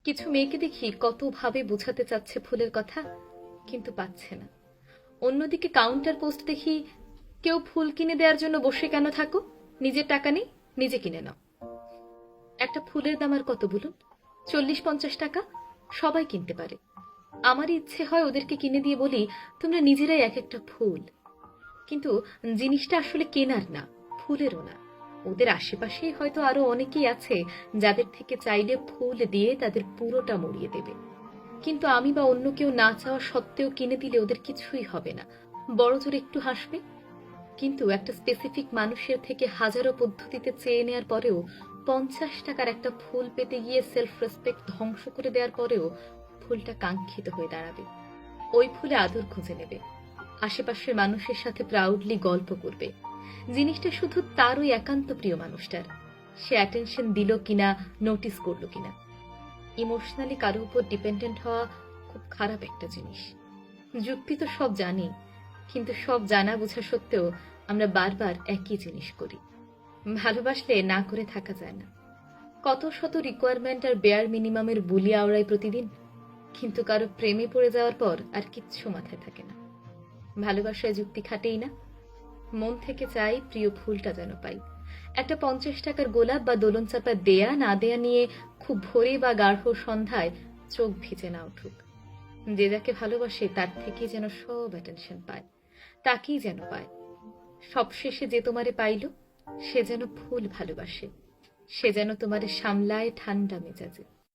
কিছু মেয়েকে দেখি কতভাবে বোঝাতে চাচ্ছে ফুলের কথা, কিন্তু পাচ্ছে না। অন্যদিকে কাউন্টার পোস্ট দেখি, কেউ ফুল কিনে দেওয়ার জন্য বসে কেন থাকো, নিজের টাকা নেই, নিজে কিনে নাও। একটা ফুলের দাম আর কত বলুন? 40-50 টাকা। সবাই কিনতে পারে। আমার ইচ্ছে হয় ওদেরকে কিনে দিয়ে বলি, তোমরা নিজেরাই এক একটা ফুল। কিন্তু জিনিসটা আসলে কেনার না, ফুলেরও না। ওদের আশেপাশেই হয়তো আরো অনেকেই আছে যাদের থেকে চাইলে ফুল দিয়ে তাদের পুরোটা মরিয়ে দেবে। কিন্তু আমি বা অন্য কেউ না চাওয়া সত্ত্বেও কিনে দিলে ওদের কিছুই হবে না, বড়জোর একটু হাসবে। কিন্তু একটা স্পেসিফিক মানুষের থেকে হাজারো পদ্ধতিতে চেয়ে নেয়ার পরেও, 50 টাকার একটা ফুল পেতে গিয়ে সেলফ রেসপেক্ট ধ্বংস করে দেওয়ার পরেও ফুলটা কাঙ্ক্ষিত হয়ে দাঁড়াবে। ওই ফুলে আদর খুঁজে নেবে, আশেপাশের মানুষের সাথে প্রাউডলি গল্প করবে। জিনিসটা শুধু তার ওই একান্ত প্রিয় মানুষটার, সে অ্যাটেনশন দিল কিনা, নোটিস করলো কিনা। ইমোশনালি কারো উপর ডিপেন্ডেন্ট হওয়া খুব খারাপ একটা জিনিস। যুক্তি তো সব জানি, কিন্তু সব জানা বোঝা সত্ত্বেও আমরা বারবার একই জিনিস করি। ভালোবাসলে না করে থাকা যায় না। কত শত রিকোয়ারমেন্ট আর বেয়ার মিনিমামের বুলি আওড়াই প্রতিদিন, কিন্তু কারো প্রেমে পড়ে যাওয়ার পর আর কিচ্ছু মাথায় থাকে না। ভালোবাসায় যুক্তি খাটেই না। মন থেকে চাই প্রিয় ফুলটা যেন পাই। একটা 50 টাকার গোলাপ বা দোলন চাপা দেয়া না দেয়া নিয়ে খুব ভোরে বা গাঢ় সন্ধ্যায় চোখ ভিজে না উঠুক। যে যাকে ভালোবাসে তার থেকেই যেন সব অ্যাটেনশন পায়, তাকেই যেন পায়। সবশেষে যে তোমারে পাইল, সে যেন ফুল ভালোবাসে, সে যেন তোমারে সামলায় ঠান্ডা মেজাজে।